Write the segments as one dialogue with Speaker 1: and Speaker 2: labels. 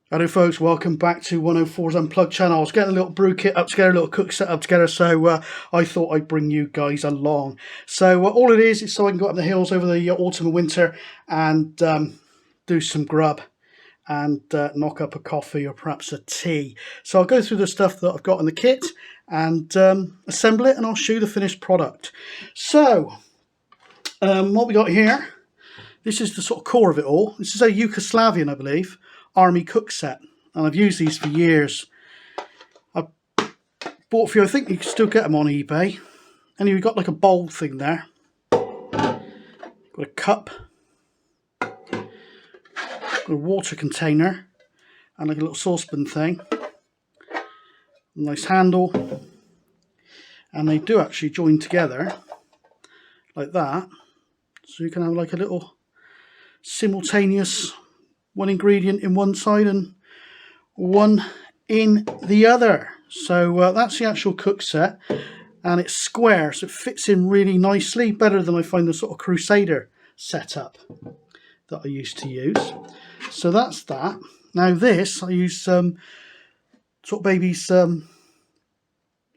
Speaker 1: Hello folks, welcome back to 104's Unplugged channel. I was getting a little brew kit up together, a little cook set up together, so I thought I'd bring you guys along. So all it is so I can go up the hills over the autumn and winter and do some grub and knock up a coffee or perhaps a tea. So I'll go through the stuff that I've got in the kit and assemble it, and I'll show you the finished product. So what we got here, this is the sort of core of it all. This is a Yugoslavian, I believe, army cook set, and I've used these for years. I bought a few. I think you can still get them on eBay. And you've got like a bowl thing there, got a cup, got a water container, and like a little saucepan thing, a nice handle, and they do actually join together like that, so you can have like a little simultaneous one ingredient in one side and one in the other. So that's the actual cook set, and it's square, so it fits in really nicely, better than I find the sort of Crusader setup that I used to use. So that's that. Now this, I use sort of baby's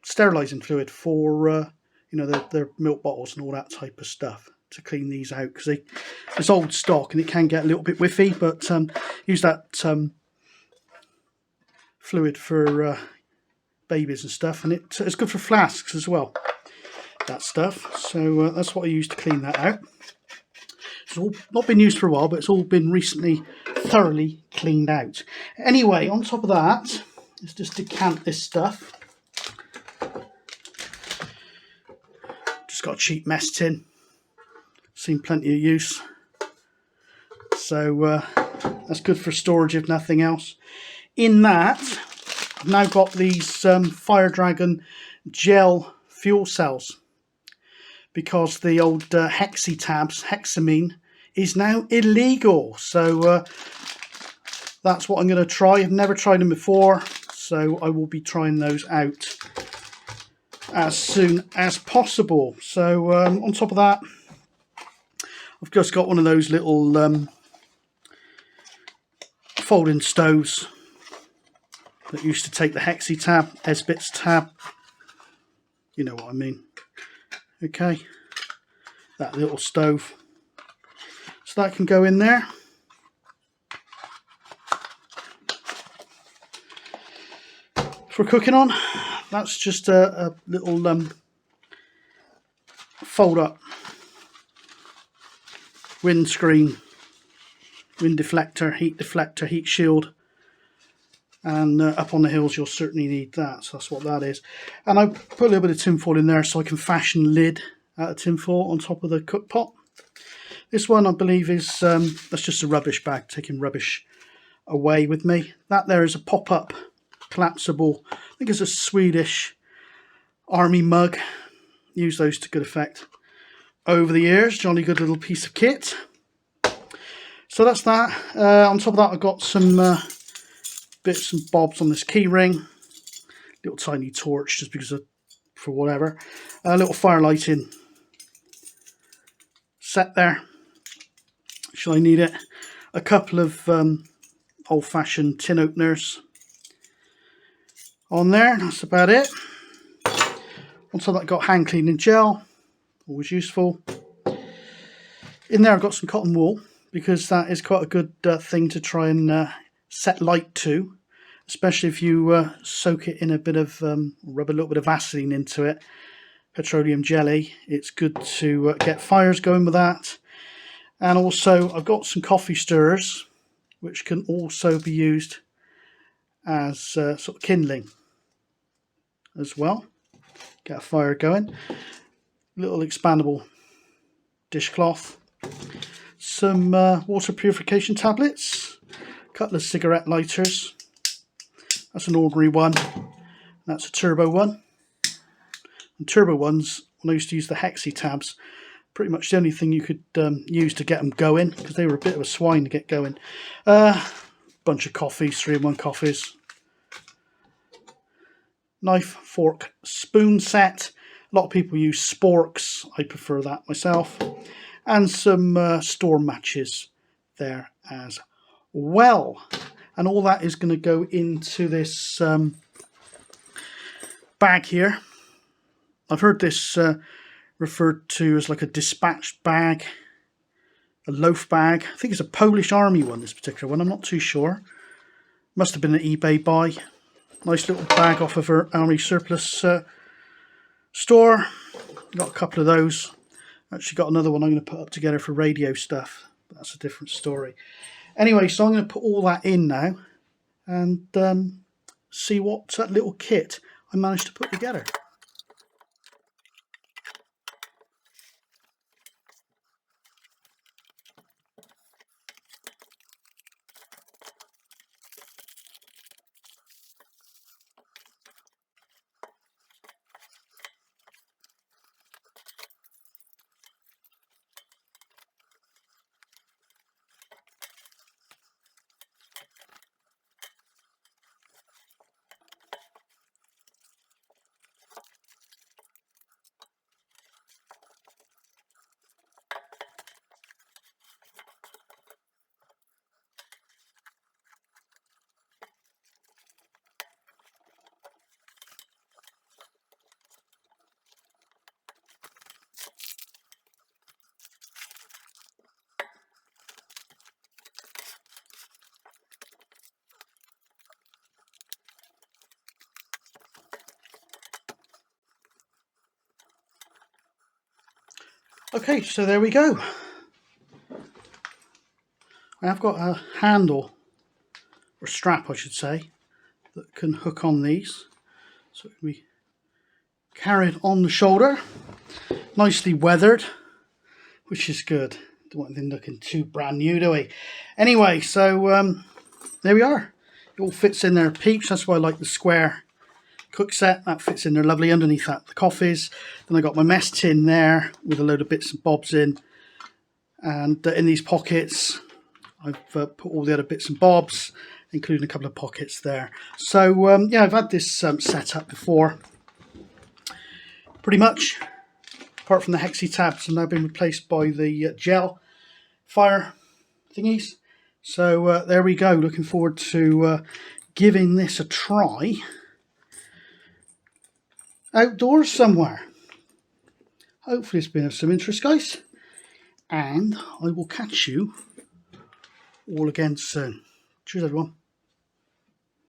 Speaker 1: sterilising fluid for you know, their milk bottles and all that type of stuff, to clean these out, because it's old stock and it can get a little bit whiffy, but use that fluid for babies and stuff, and it's good for flasks as well, that stuff. So that's what I use to clean that out. It's all not been used for a while, but it's all been recently thoroughly cleaned out. Anyway, on top of that, let's just decant this stuff. Just got a cheap mess tin, seen plenty of use, so that's good for storage if nothing else. In that, I've now got these Fire Dragon gel fuel cells, because the old hexi tabs, hexamine, is now illegal. So that's what I'm going to try. I've never tried them before, so I will be trying those out as soon as possible. So on top of that, I've just got one of those little folding stoves that used to take the hexi tab, Esbit's tab, you know what I mean. Okay, that little stove, so that can go in there. For cooking on, that's just a little fold up windscreen, wind deflector, heat shield, and up on the hills you'll certainly need that, so that's what that is. And I put a little bit of tinfoil in there so I can fashion a lid out of tinfoil on top of the cook pot. This one, I believe, is that's just a rubbish bag, taking rubbish away with me. That there is a pop-up collapsible, I think it's a Swedish army mug. Use those to good effect over the years. Jolly good little piece of kit. So that's that. On top of that, I've got some bits and bobs on this key ring. Little tiny torch, just because of, for whatever. A little fire lighting set there, should I need it. A couple of old-fashioned tin openers on there. That's about it. On top of that, I've got hand cleaning gel, always useful. In there I've got some cotton wool, because that is quite a good thing to try and set light to, especially if you soak it in a bit of, rub a little bit of Vaseline into it, petroleum jelly. It's good to get fires going with that. And also I've got some coffee stirrers, which can also be used as sort of kindling as well. Get a fire going. Little expandable dishcloth, some water purification tablets, a couple of cigarette lighters. That's an ordinary one, that's a turbo one. And turbo ones, when I used to use the hexi tabs, pretty much the only thing you could use to get them going, because they were a bit of a swine to get going. Bunch of coffees, 3-in-1 coffees. Knife, fork, spoon set. A lot of people use sporks, I prefer that myself. And some store matches there as well. and all that is going to go into this bag here. I've heard this referred to as like a dispatched bag, a loaf bag. I think it's a Polish army one, this particular one. I'm not too sure. Must have been an eBay buy. Nice little bag off of her army surplus store. Got a couple of those. Actually got another one I'm going to put up together for radio stuff. That's a different story. Anyway, so I'm going to put all that in now and see what little kit I managed to put together. Okay, so there we go. I have got a handle, or strap I should say, that can hook on these. So it can be carried on the shoulder, nicely weathered, which is good. Don't want anything looking too brand new, do we? Anyway, so there we are. It all fits in there, peeps. That's why I like the square cook set. That fits in there lovely. Underneath that, the coffees. Then I got my mess tin there with a load of bits and bobs in. And in these pockets, I've put all the other bits and bobs, including a couple of pockets there. So yeah, I've had this set up before. Pretty much, apart from the hexi tabs, have now been replaced by the gel fire thingies. So there we go. Looking forward to giving this a try outdoors somewhere. Hopefully it's been of some interest, guys, and I will catch you all again soon. Cheers, everyone.